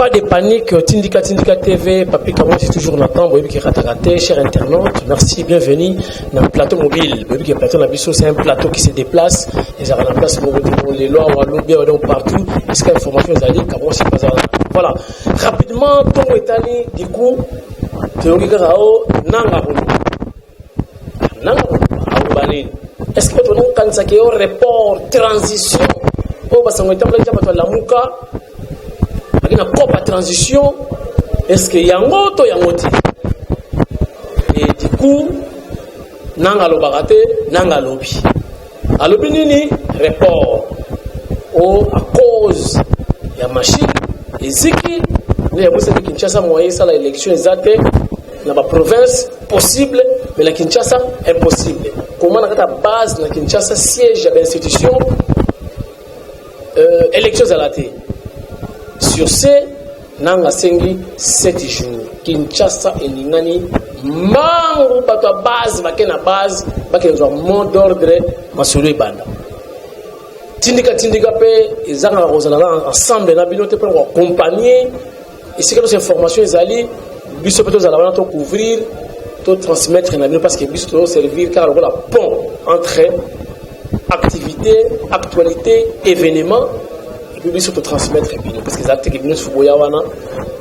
Pas de panique, Tindika TV, Papi Kamwa, c'est toujours Nathan, Boyebi qui raté, cher internaute, merci, bienvenue dans le plateau mobile. Boyebi qui est plateau Nabiso, c'est un plateau qui se déplace, ils ont la place pour les lois, ou à l'Oubia, ou partout, est-ce qu'il y a information, ils allaient, Kamwa, c'est pas ça. Voilà, rapidement, ton est allé, du coup, Théorie Garao, Nanga Bani. Est-ce que tu as quand ça qui est au report, transition, oh, parce qu'on est en train de la mouka, il y a une transition, est-ce qu'il y a un autre yangoti? Et du coup, nanga lo barate, nanga lobi. A lobi nini, report. Oh, à cause, il y a machine, les ziki, il y a beaucoup de Kinshasa moyen ça l'élection exacte. Dans la province, possible, mais la Kinshasa, impossible. Comment on a la base de la Kinshasa, siège de l'institution, élections à la télé. Sur ce, Nanga Sengi, 7 jours. Kinshasa et Ningani, mangu bato base, bakena base, bakena mot d'ordre, masulu banda. Tindika pe, ils ont ensemble, ils pour accompagner, et c'est que nos informations, ils allaient, biso peut nous couvrir, tout transmettre parce que biso doit servir car on a pont entre activité, actualité, événement et puis biso doit transmettre parce que les actes qui viennent sur Boyawana,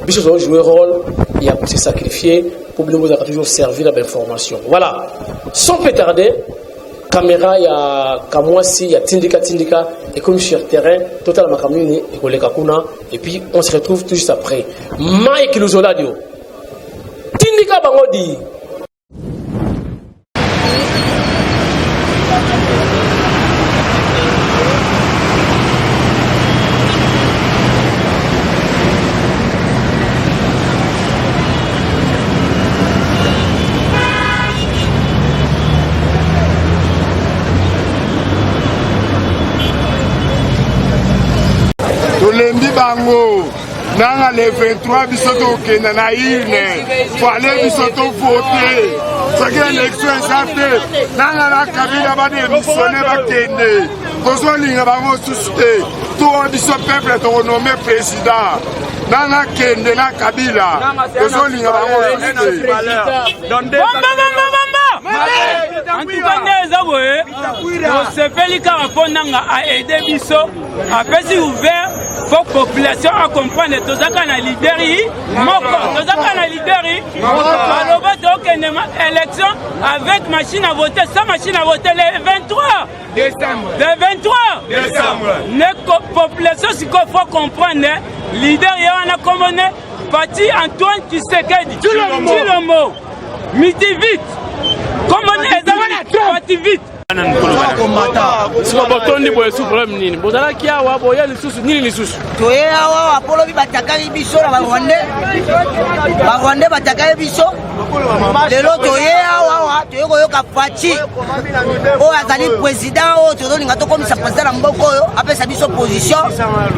biso doit jouer rôle, il y a se sacrifier pour nous toujours servir l'information. Voilà. Sans plus tarder, caméra il y a Kamwasi, il y a Tindika et comme sur terrain, total makamuni et Koleka Kuna et puis on se retrouve tout juste après. Mike Luzoladio. Tindika Bangodi. Tolembi Bango. Nanga le 23 bisoto kena na irne fallait bisoto voter c'est que l'élection exacte nanga la Kabila ba démissionner ba kende tozo linga bango susté tout biso peuple to nommé président nanga kende na Kabila tozo linga bango susté en tout cas, on se fait les carapons à aider Bisso, à faire ouvert pour que la population comprenne que tous les leaders, élection avec machine à voter, sans machine à voter le 23 décembre. La population, ce qu'il faut comprendre, leader, il y a un commandé, parti Antoine Tshisekedi, dis le mot, midi vite. Comment est-ce vite? Si vous avez un problème, vous avez un problème. Tu es là, Apollo Batakari Bisso, la Rwanda Batakari Bisso. De l'autre, tu es là, Fati. Oh, Azali président, tu es là, comme ça président Mboko, après sa mise opposition.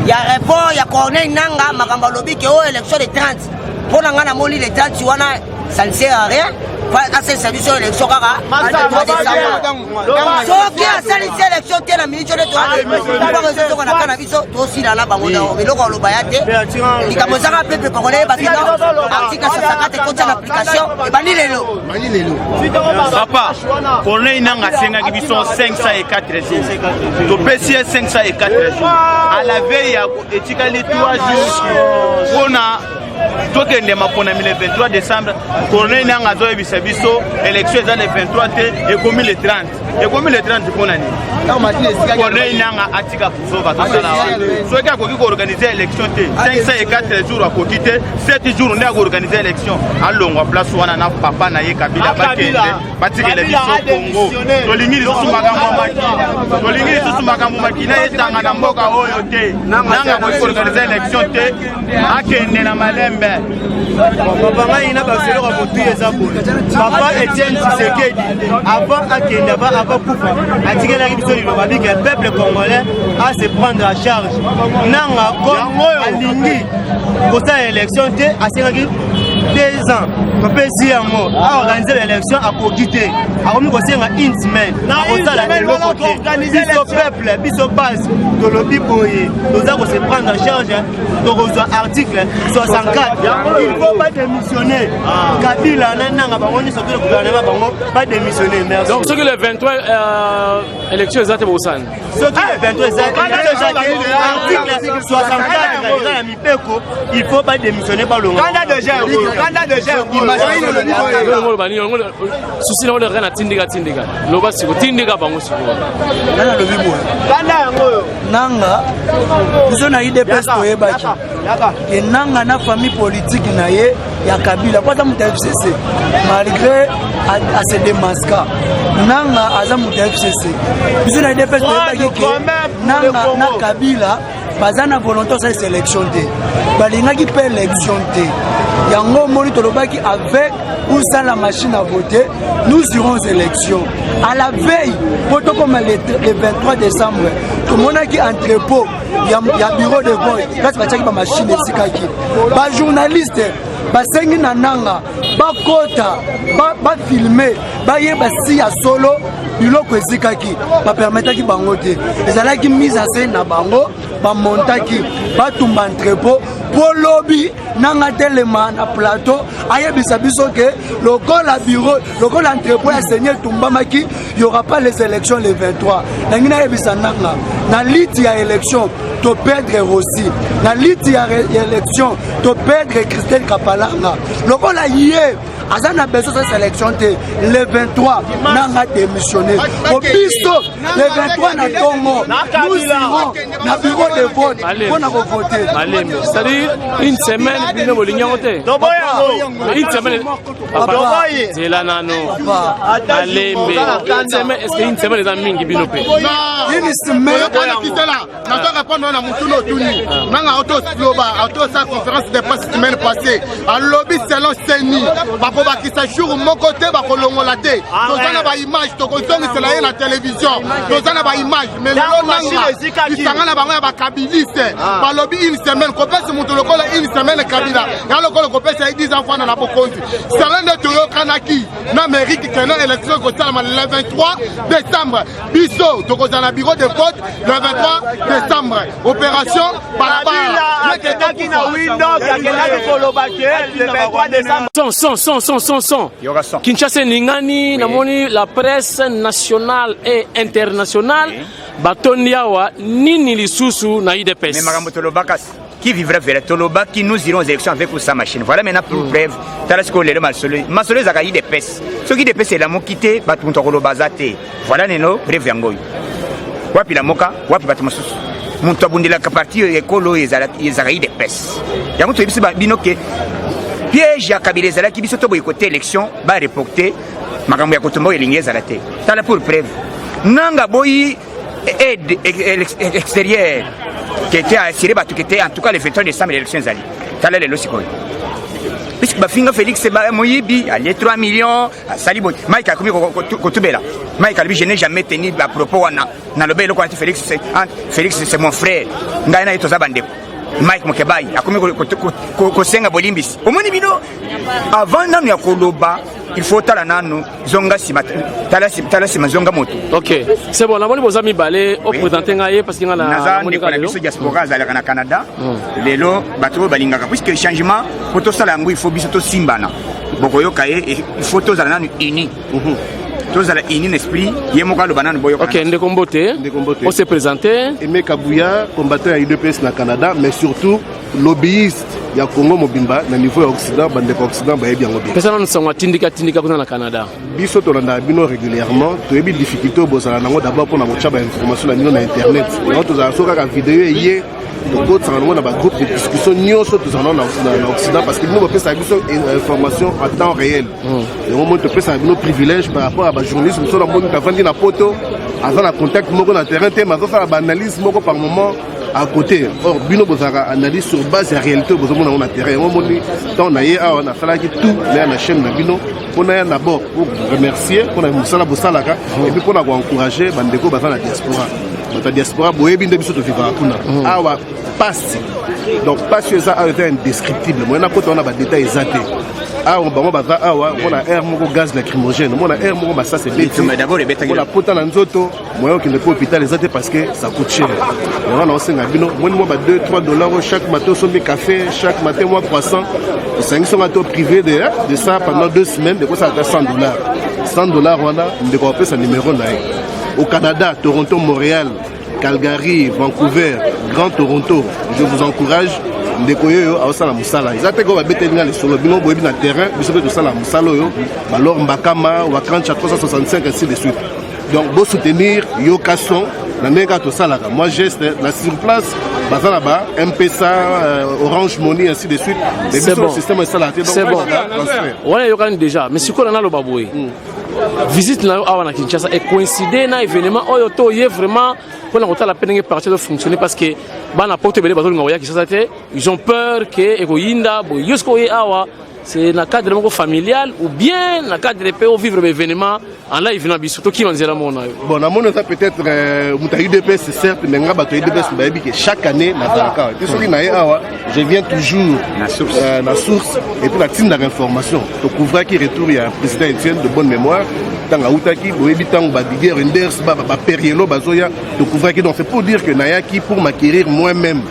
Il y a rapport, il y a Corneille Nanga, Makamba Lobby, qui est élection de 30. Pour la Moli, les 30, tu vois, ça ne sert à rien. À cette service élection, qui a sali élection, qui est la ministre de l'État, aussi là, mais le rôle bayate, il a posé un peu pour les bâtiments, article 54 contre l'application, et banni papa, pour les Nanga Senga qui sont 504 jours, le PCS 504 jours, à la veille, il y a les 3 jours, on a. Donc, il y a le 23 décembre, Corneille Nanga Zoé Bissabiso, élection le 23 et commis le 30. Et commis le 30 pour l'année. Corneille Nanga Atika Pouzo va tout ça. Soit qu'il a organisé l'élection, 504 jours à côté, 7 jours on a organisé l'élection. Alors, on va placer un papa Naye Kabila Bakende, Batik l'élection Congo. Tolingi les sous-magamou Tolingi les sous-magamou Makina et Tanganamboka Oyote. Nanga va organiser l'élection, Akende na Malembe. Papa ina bakelo ka motu eza bole. Papa Etienne Tshisekedi avant akenda ba avant kufa. Atikela ki biso liloba bi que le peuple congolais a se prendre à charge. Nanga ko alingi pour ça élection te asengaki 2 ans topesi yango aorganize l'élection akokite akomi kosenga une semaine akosala eloko te biso peuple biso base tolobi boye toza kose prendre en charge tokozwa article 64 il faut pas démissionner Kabila nananga bango nyonso to le gouvernement bango pas démissionner merci donc ce que le 23 élection ezate bosana ce qui le 23 article 64 la mipeko il faut pas démissionner par le candidat de gère souci na ole rena tindika loba siko tindika bango siko nana lobi boye nanga biso na IDPS toyebaki ke nanga na famille politique na ye ya Kabila kwa muta FCC malgré à se démasquer nanga aza muta FCC biso na IDPS toyebaki ke nanga na Kabila bazana volonté sa sélection te balingaki pe élection te yango moni tolobaki avec ou sans la machine à voter nous irons aux élections à la veille poto comme le 23 décembre tout le monde qui entrepôt il y a bureau de vote là c'est pas machine esikaki ba journaliste basengi na nanga bakota ba filmer ba yeba si ya solo biloko esikaki ba permetaki bango te ezalaki mise en scène na bango ba montaki ba tumba entrepôt pour lobby nanga telema na plateau ayebisa biso ke lokola bureau lokola entrepôt ya seigneur tumbamaki il y aura pas les élections le 23 nangina ayebisa nanga na liti ya élection to perdre Rossi na liti ya élection to perdre Christelle Kapalanga lokola yé azana besoin de sélection le 23 nanga démissionné au bisto le 23 na tongo nous irons na bureau de vote pour na voter c'est-à-dire une semaine bino bolingote une semaine c'est là nano alembe est-ce que une semaine dans mingi bino pe une semaine na to répondre na mutuno tuni nanga auto sa conférence de presse semaine passée à lobby selon Seni bakisa jour mon côté bakolongola te tozana ba image tokozongisela ye na télévision tozana ba image mais lelo nanga isangana bango ya bakabiliste balobi une semaine kopesa mutu lokola une semaine Kabila ya lokola kopesa 10 enfants na bokonzi salande toyo kanaki na mérite kena élection kosalama le 23 décembre biso tokozana bureau de vote le 23 décembre opération balabala akendaki na window akendaki kolobake le 23 décembre son. Kinshasa Ningani, namoni la presse nationale et internationale, Batondiawa, Nini Lisusu, na IDPS. Mais Marambo Tolobakas, qui vivrait vers Toloba, qui nous irons aux élections avec sa machine. Voilà maintenant pour bref, Talasco le Malsolé. Malsolé Zaka IDPS. Ce qui IDPS c'est la mokité, Batunto Bazate. Voilà Neno, bref Yangoy. Wapi la moka, wapi Batmosus. Montabundela Kaparti, Ekolo, Zaka IDPS. Yamuto Binoke. Piège ya Kabila ezalaki biso to boyikote élection ba reporter makambo ya kotombo elingi ezalate tala pour preuve nanga boyi aide extérieure qui était assuré ba tukete en tout cas le 23 décembre l'élection ezali tala le losiko puisque ba finga Félix ba moyibi allait 3 millions sali boy Mike a komi kotubela Mike a lui je n'ai jamais tenu à propos wana na lobelo kwa Félix c'est mon frère ngai na itoza bande Mike Mokebai akomi kosenga bolimbisi omoni bino avant nanu ya koloba il faut tala nanu zonga sima tala sima zonga moto ok c'est bon namoni bozami balé au présenter ngaye parce que ngala namoni ka biso diaspora za la Canada lelo bato balingaka puisque changement poto sala ngo il faut biso to simbana bokoyo kaye il faut to zala nanu ini tous à l'esprit, il y a mon banane boyo. Ok, Ndekombote, on s'est présenté. Aimé Kabouya, combattant à UDPS na Canada, mais surtout lobbyiste. Il y a Congo Mobimba, na niveau Occident, bande Occident, bah bien lobby. Personne ne s'en va tindika na Canada. Biso to landa bino régulièrement, to ebi difficulté au bosala nango d'abord pour na mochaba information na bino na internet. Et to za soka ka vidéo hier. Donc, on a un groupe de discussion en Occident parce que nous avons une information en temps réel. Et on montre nos privilèges par rapport à la journalisme. Nous avons vendu la photo, avant la contact, nous avons terrain, mais nous avons l'analyse par moment à côté. Or, nous avons une analyse sur base de la réalité. Nous avons un terrain. On a fait tout la chaîne. On a d'abord pour remercier, pour et puis pour encourager la diaspora. La diaspora boye binde biso to vivre kuna awa passe donc pas sur ça est indescriptible moi on a des détails exacts ah on a air mon gaz lacrymogène on a air mon ça c'est bête d'abord les bêtes on a potan dans nzoto moi qui ne peut hôpital exact parce que ça coûte cher on a aussi ngabino moi $2-3 chaque matin sur mes cafés chaque matin moi croissant 500 matos privés de ça pendant 2 semaines de quoi ça à $100 on a de quoi ça numéro là au Canada Toronto Montréal Calgary Vancouver Grand Toronto je vous encourage ndekoyo awosala musala ezate ko babetelinga le solo bino boyebi na terrain biso pe tosala musala oyo balor mbakama wa 30 365 ainsi de suite donc beau soutenir yo kasson na ndenge tosalaka moi geste na sur place bazana ba M-Pesa Orange Money ainsi de suite mais biso système esala te donc c'est bon voilà yo kan déjà mais siko na lo baboye visite na awa na Kinshasa et coïncider na événement oyo to yé vraiment pour la peine de partir de fonctionner parce que bana porte belé bazo ngoya Kinshasa te ils ont peur que ekoyinda bo yosko ye awa c'est dans cadre familial ou bien dans cadre de PO vivre l'événement en live na biso to ki manzela mona bon na mona ça peut-être muta UDPS c'est certes mais nga bato UDPS bayebi que chaque année na zalaka te soki na ye awa je viens toujours na source et puis la tinda d'information to couvrir qui retour ya président Etienne de bonne mémoire tanga utaki boyebi tango ba Didier Renders ba Perielo bazoya to couvrir qui donc c'est pour dire que nayaki pour m'acquérir moi-même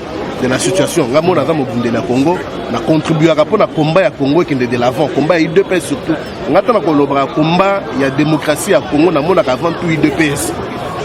de la situation nga mona za mobundela na Congo na contribuer à pour combat ya Congo qui est de l'avant combat UDPS surtout ngata na kolobra combat ya démocratie à Congo na mona avant tout UDPS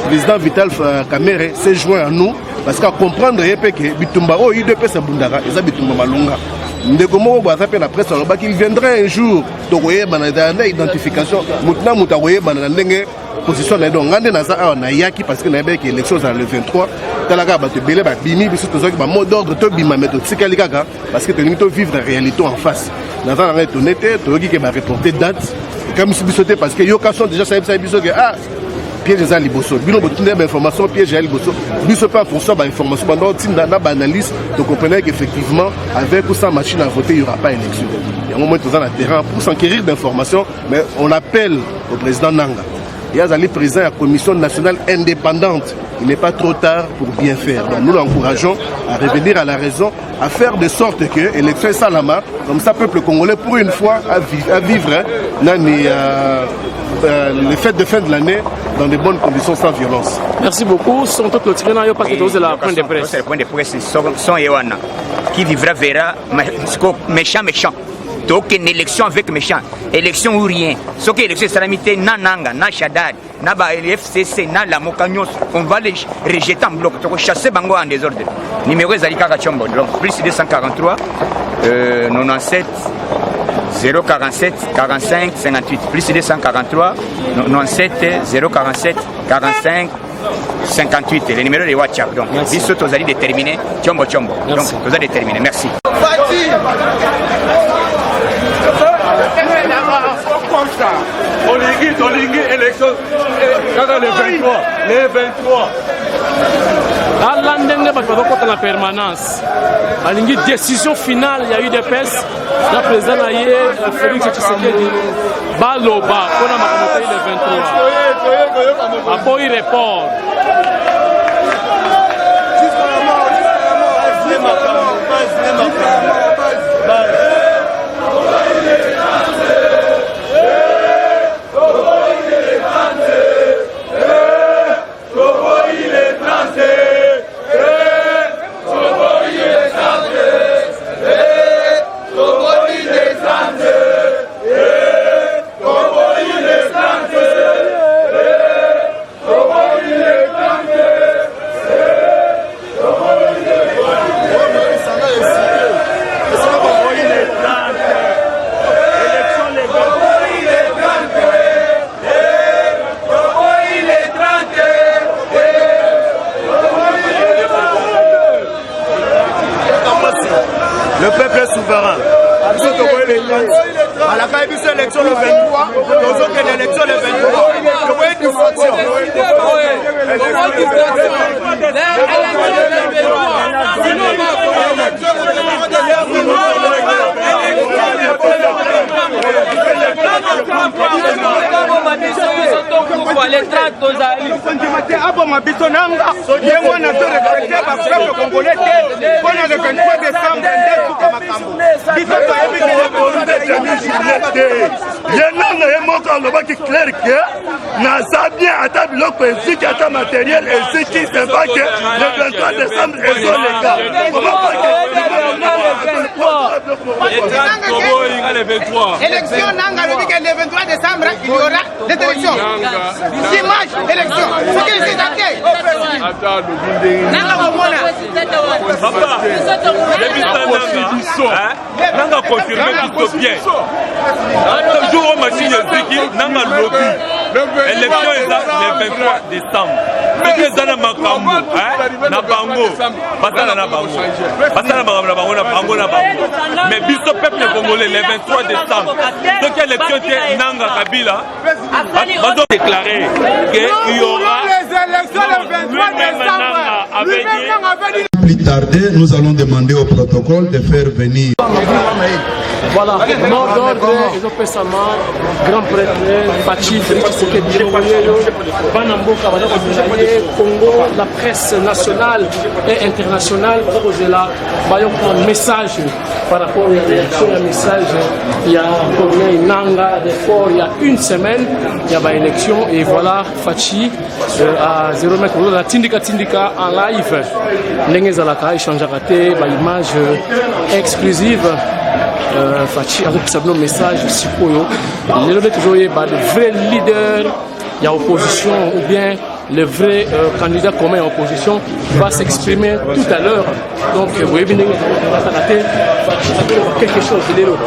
président Vital Kamerhe s'est joint à nous parce qu'à comprendre que bitumba o UDPS bundaka eza bitumba malunga ndeko moko baza pe na presse aloba qu'il viendrait un jour to koyeba na identification mutna muta koyeba na ndenge position na donc ngande na za na yaki parce que na yebeki élection za le 23 talaka ba te belé ba bimi biso to zoki ba mot d'ordre to bima meto tikali kaka parce que te to vivre la réalité en face na za na to nete to yoki ke ba reporter date comme si biso te parce que yo kaso déjà ça biso que ah piège za liboso bino botunde ba information piège ya liboso biso pas en fonction ba information pendant tinda na ba analyse to comprenez qu'effectivement avec ou sans machine à voter il y aura pas élection il y a un moment dans la terrain pour s'enquérir d'informations mais on appelle au président Nanga il y a le président de la commission nationale indépendante. Il n'est pas trop tard pour bien faire. Donc nous l'encourageons à revenir à la raison, à faire de sorte que l'élection est salama, comme ça, le peuple congolais, pour une fois, à vivre les fêtes de fin de l'année dans de bonnes conditions, sans violence. Merci beaucoup. Ce sont tous les tirés parce que c'est la pointe de presse. C'est le point de presse. Son Ewana qui vivra verra méchant. Donc une élection avec méchant, élection ou rien. Ce qui est élection salamité, na Nanga, na Chadad, na FCC, na la Mokanyos, on va les rejeter en bloc. Donc chasser Bango en désordre. Numéro Zalika Kachombo, donc plus 243 97 047 45 58 plus 243 97 047 45 58 le numéro de WhatsApp. Donc biso tozali déterminé Chombo. Donc tozali déterminé. Merci. Olingi élection les 23 ala ndenge bato bazokota na permanence balingi décision finale ya UDPS na président na ye Félix Tshisekedi baloba mpona makambo te le 23 aboyi report Le peuple est souverain. À la fin de l'élection le 23, nous avons l'élection le 23. Vous voyez une distraction. les tracts tozali aboma biso nanga yengo wana toregrete bapeuple congolais te mpona le 23 décembre nde tuka makambo biso toyebi ye nanga ye moko alobaki clair ke naza bien ata biloko eziki ata matériel eziki semba ke le 23 décembre ezoleka élection nanga alobi ke le 23 décembre il y aura des élections dimanche élection soki lisitake nanga komona nanga confirme biso bien jour oyo machine eziki nanga lobi élection eza le 23 décembre soki eza na makambo na bango basala na bango basala makambo na bango na bango na bango mais biso peuple congolais le 23 décembre soki élection te nanga kabila bazo déclarer que il y aura les élections le 23 décembre Plus tarder, nous allons demander au protocole de faire venir. Voilà, mort d'ordre, ils ont fait ça mal, grand prêtre, Fachi, Félix Tshisekedi, Banamboka, Congo, la presse nationale et internationale, un message par rapport à l'élection, un message, il y a combien Nanga, il y a une semaine, il y a une élection, et voilà, Fachi, à 0 mètres, la Tindika en live, Nengezalaka, échange à raté, image exclusive. Fachi avec ce message Sikoyo, le vrai leader il y a opposition ou bien le vrai candidat commun en opposition va s'exprimer tout à l'heure. Donc vous voyez bien quelque chose de l'héros.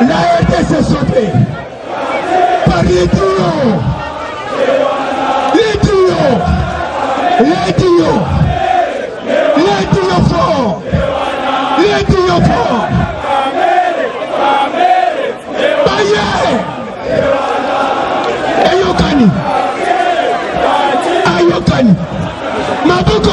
La RDC sauvée par les duos forts, les duos forts. Ayokani. Maboko.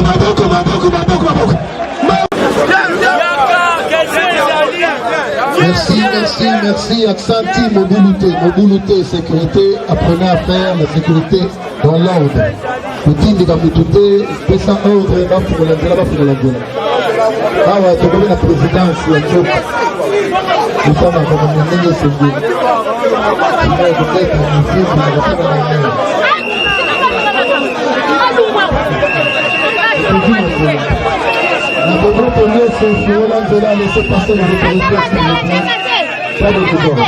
Merci, Aksanti, mobilité, sécurité, apprenez à faire la sécurité dans l'ordre. Poutine de Kamutute, pesa ordre, va pour la présidence, la choc. Nous sommes en communauté de ce lieu. Nous devons tenir ce jour-là, de la laisser passer les autorités, s'il vous plaît. Pas de désordre.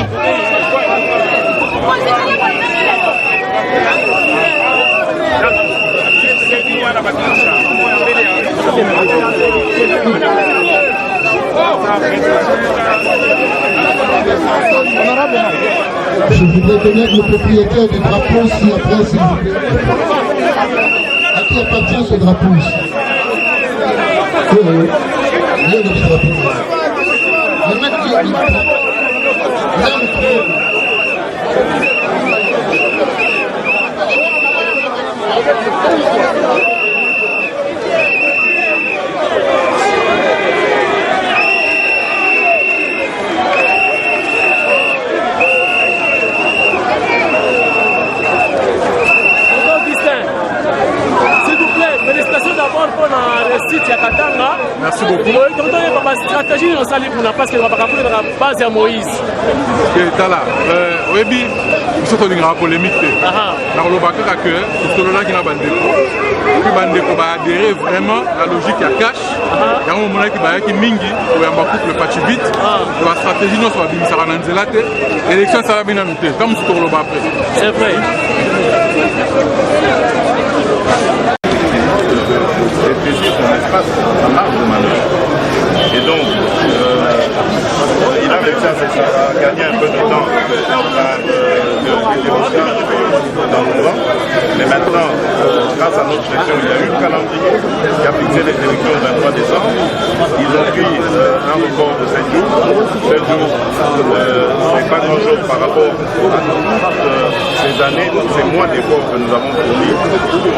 Je voudrais connaître le propriétaire du drapeau si après, s'il vous plaît. À qui appartient ce drapeau ici? Oui. Il y a le drapeau. Le mec qui est S'il vous plaît, Merci beaucoup. Quand on a une stratégie, on s'allie pour la place que la base à Moïse. Tala, oui, il faut une grande polémique. Dans le bac que tout le monde qui n'a pas de dépôt, puis Bandeko va adhérer vraiment à la logique à cash. Il y a un moment qui mingi, où il y a un couple patch vite, la stratégie non soit bien ça va n'enzelate, l'élection ça va bien noter, comme sur le bac après. C'est vrai. Réfléchir son espace à marge de manœuvre. Et donc, il a réussi à gagner un peu de temps dans le vent. Mais maintenant, grâce à notre gestion, il y a eu le calendrier qui a fixé les élections le 23 décembre. Ils ont pris un record de 7 jours. 7 jours, c'est pas grand-chose par rapport à ces années, ces mois d'efforts que nous avons fournis pour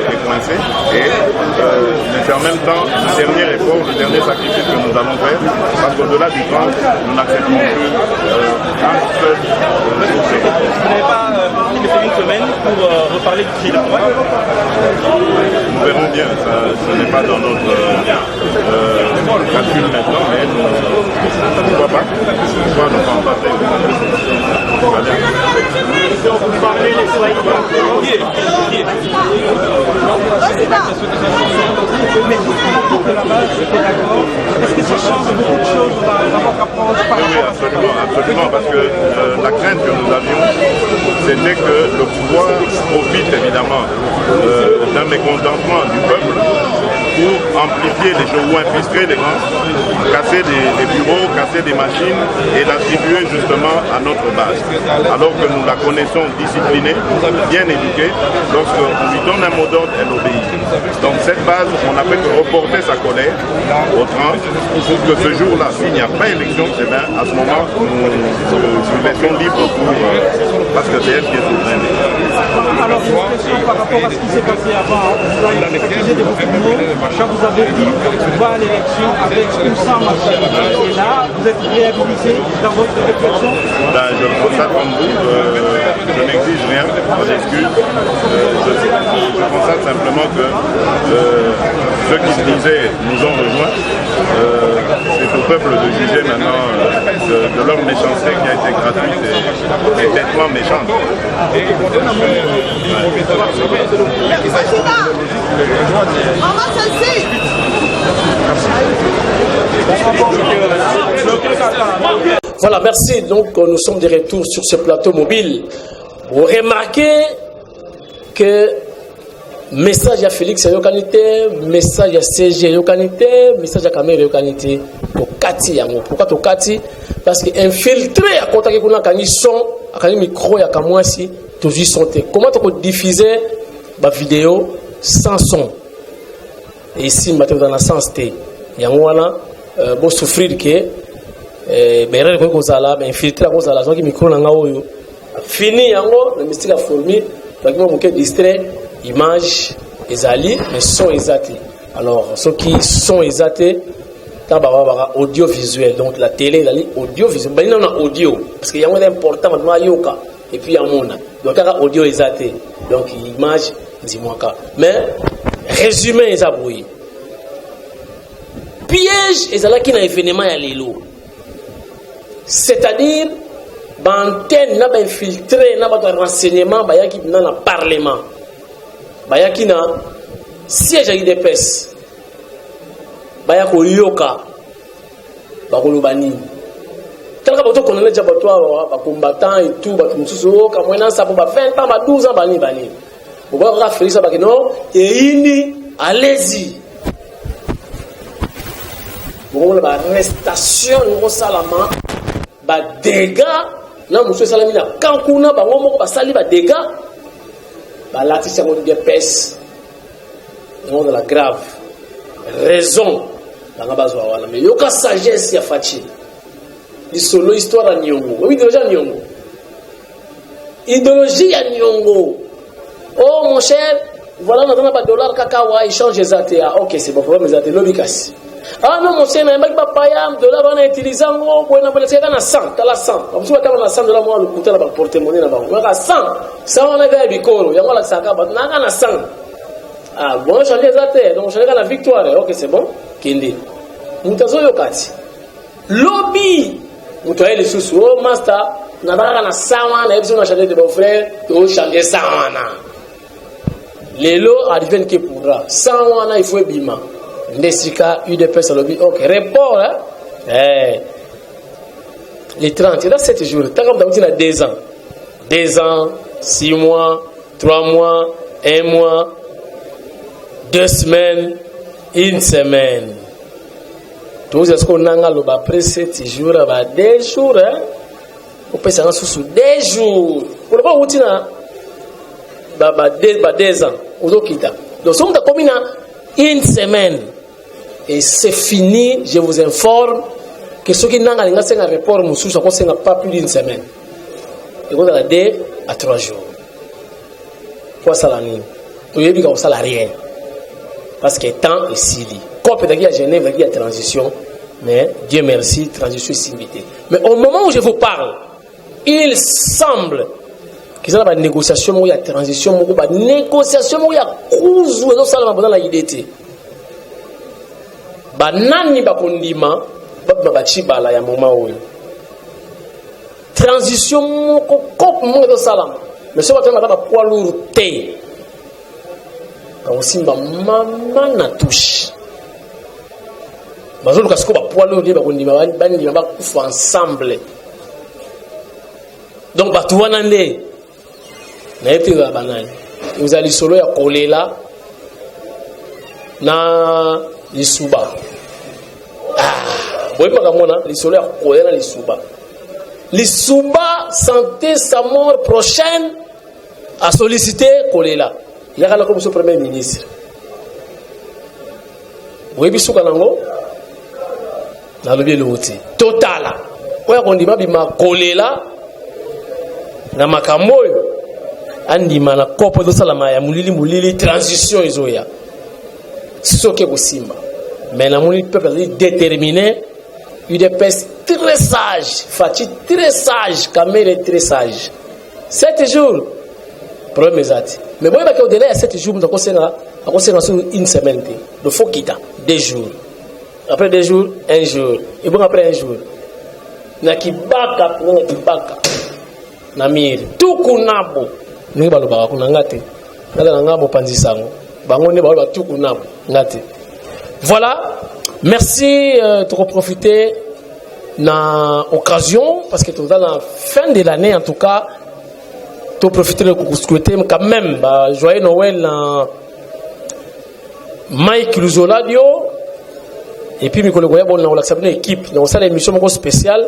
les coincer. Mais c'est en même temps le dernier effort, le dernier sacrifice que nous allons faire, parce qu'au-delà du temps, nous n'acceptons plus un seul jour. Vous n'avez pas une semaine pour reparler du prix de droite? Nous verrons bien, ce n'est pas dans notre calcul maintenant, mais pourquoi pas? Pourquoi ne pas en parler? Vous parlez les soyez. Est-ce que ça change beaucoup de choses Oui, absolument, parce que la crainte que nous avions, c'était que le pouvoir profite évidemment d'un mécontentement du peuple pour amplifier les choses ou infiltrer les rangs, casser des bureaux, casser des machines et l'attribuer justement à notre base. Alors que nous la connaissons disciplinée, bien éduquée, lorsqu'on lui donne un mot d'ordre, elle obéit. Donc cette base, on n'a fait que reporter sa colère au 30 pour que ce jour-là, s'il n'y a pas élection, eh bien, à ce moment, nous laissons libre pour parce que c'est elle qui est souveraine. Alors, une question par rapport à ce qui s'est passé avant. Vous avez accusé de vos mots. Quand vous avez dit on va à l'élection avec ou sans machine. Et là, vous êtes réhabilité dans votre réflexion? Je le constate comme vous. Je n'exige rien, pas d'excuses. Je constate simplement que ceux qui se disaient nous ont rejoints. C'est au peuple de juger maintenant de leur méchanceté qui a été gratuite et bêtement méchante. Voilà, merci. Donc, nous sommes de retour sur ce plateau mobile. Vous remarquez que message à Félix Yokanité, message à CG Yokanité, message à Kamere Yokanité. Pourquoi Tokati? Parce que infiltré à côté de la son, à la micro, à Kamwasi, toujours santé. Comment tu peux diffuser ma vidéo sans son? Et ici, maintenant, dans la sens, il y a un bon souffrir que mais infiltré à cause de la zone qui micro n'a fini yango le mystique a formé donc moi mon distrait image ezali mais son exact. Alors ceux qui sont exacts quand baba audiovisuel, donc la télé ezali audiovisuel ben non audio parce que yango est important maintenant yoka et puis yamona donc quand audio exact donc image dis-moi mais résumé ezabouyi piège ezalaki na événement ya lelo. C'est-à-dire, l'antenne n'a pas infiltré, n'a pas de renseignement, bayaki dans le Parlement. Bayaki na siège à l'IDPS. Bayako yoka. Bakolo bani. Quelqu'un d'autre qu'on a déjà combattant et tout, comme on a ça pour 20 ans, 12 ans, bani. On va faire ça, non, et ini, allez-y. Bon, la arrestation, nous salama. Dégâts, là, monsieur Salamina, quand on a des dégâts, là, c'est des pèses, non de la grave raison, mais il y a une sagesse, il y a Fachi. Il solo histoire à Nyongo. Oui, idéologie à Nyongo. Idéologie à Nyongo. Oh, mon cher, voilà, on a $, cacahuètes, échange les ATA. Ok, c'est bon, problème, les ATA, l'objet cassé. Ah non, mon cher, $, on a utilisé un mot, on a utilisé un 100, t'as 100. On peut pas $, moi, le coûter la porte-monnaie là-bas. On a 100. Ça, on a gagné Bicoro. Il y a la saga, on a 100. Ah, bon, on a changé les ATA, donc on a la victoire. Ok, c'est bon. kende mutazo yokati lobby mutoye les sous oh master na baka na sawa na ebiso na chanter de beau frère to chanter sawa na lelo advienne que pourra sawa na il faut bima ndesika UDPS lobby OK report hein les 30 là 7 jours tant comme d'habitude à 2 ans 2 ans 6 mois 3 mois 1 mois 2 semaines 1 semaine tout ce qu'on a après 7 jours à 2 jours hein on peut s'en sous 2 jours pour pas outina ba 2 ans odokita donc on a commis 1 semaine et c'est fini. Je vous informe que ceux qui n'ont pas un report moussous n'a pas plus d'une semaine et on a 2 à 3 jours quoi ça la nuit on y a ça la rien parce que temps est si dit comme peut-être à Genève il y a transition mais Dieu merci transition est simité mais au moment où je vous parle il semble qu'il y a une négociation où il y a transition où il y a négociation où il y a cause où ça va dans la idée banani bakondima babachibala ya moment où transition moko kop mo do salam mais ce matin ba poids lourd té quand simba mama na touche bazolo kasiko ba poids lourd bakondima bandi ba kufa ensemble donc batu wana nde na yepi ba banani vous allez solo ya kolela na lisuba boy pas mona lisolo ya kolela lisuba lisuba sentait sa mort prochaine à solliciter kolela il y a comme son premier ministre boy bisuka nango na lobi loti totala oya kondima bima kolela na makamoyo andima na kopo do salama ya mulili transition izoya soke kosimba mais la moni peuple est déterminé UDPS très sage Fati très sage Kamel est très sage 7 jours problème exact mais bon il au-delà de 7 jours nous avons sur une semaine de faut quitter 2 jours après 2 jours 1 jour et bon après 1 jour na kibaka na miri tukunabo ni baloba ko ngate ngala ngabo panzisango bango ne baloba tukunabo ngate. Voilà, merci de profiter de l'occasion, parce que dans la fin de l'année, en tout cas, de profiter de souhaiter quand même joyeux Noël à Mike Luzoladio, et puis, on a accepté une équipe, dans cette émission spéciale,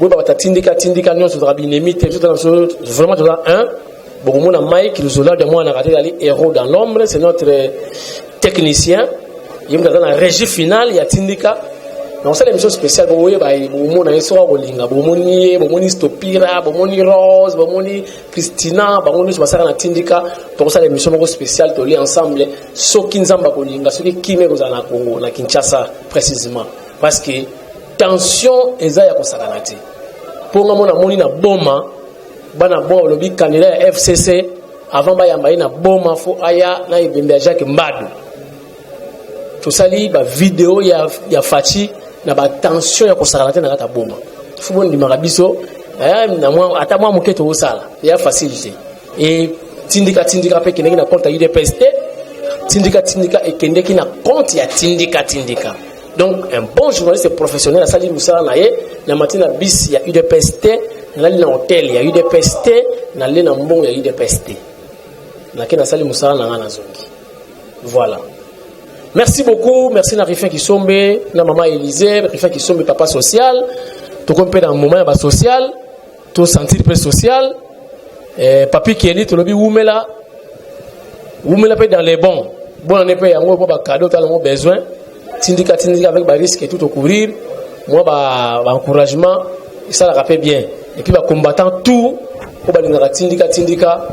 on a tindika, nous sommes vraiment un. Bon, on a Mike Luzoladio, moi, on a raté d'aller héros dans l'ombre, c'est notre technicien. Il y a dans la régie finale, il y a Tindika. Dans cette émission spéciale, vous voyez, il y a Esora Bolinga, Bomoni Stopira, Bomoni Rose, Bomoni Christina, Bomoni Basara Tindika. Dans cette émission spéciale, tu lis ensemble, Soki Nzamba Bolinga, ceux qui me à Congo, à Kinshasa précisément. Parce que tension est à Kosakanati. Pour moi, on a na boma, bana bon, le candidat FCC, avant Bayamba, na boma, fo aya, na ibembe Jacques Mbadou. Tout ça li ba vidéo ya Fati na ba tension ya kosakalate na kata boma fu bon di marabiso na moi ata moi moketo osala ya facilité et tindika pe keneki na compte ya UDPS tindika et keneki na compte ya tindika donc un bon journaliste professionnel a sali musala na ye na matina bis ya UDPS na li na hôtel ya UDPS na le na mbongo ya UDPS na kena sali musala na ngana zongi voilà. Merci beaucoup, merci à Rifin Kisombe, à maman Élisée, Rifin Kisombe, papa social. Tout comme dans le moment social, tout sentir peu social. Papi qui est dit, tout le monde Oumela peut dans les bons. Bon, on est pas en gros cadeau, t'as le besoin. Tindika avec le risque et tout au couvrir. Moi, encouragement, ça la rappelle bien. Et puis, combattant tout, on va tindika.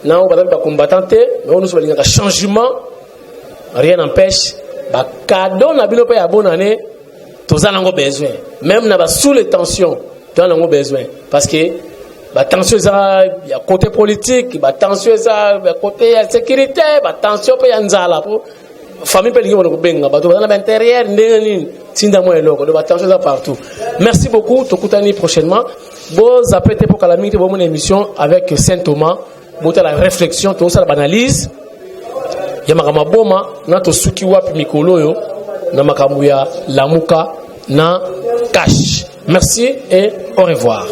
Non, on va combattant, mais on nous va un changement. Rien n'empêche, cadeau n'a pas de bonne année, tous en ont besoin. Même sous les tensions, tous en ont besoin. Parce que la tension, il y a côté politique, la tension, il y a côté sécurité, la tension, il y a famille peut lier benga bato dans l'intérieur ndeni tinda mo eloko de attention ça partout. Merci beaucoup, tokutani prochainement. Bon zapete pour calamité bon mon émission avec Saint Thomas, bon la réflexion, tout ça l'analyse. Ya makama boma na to suki wapi mikolo yo na makambo ya lamuka na cash. Merci et au revoir.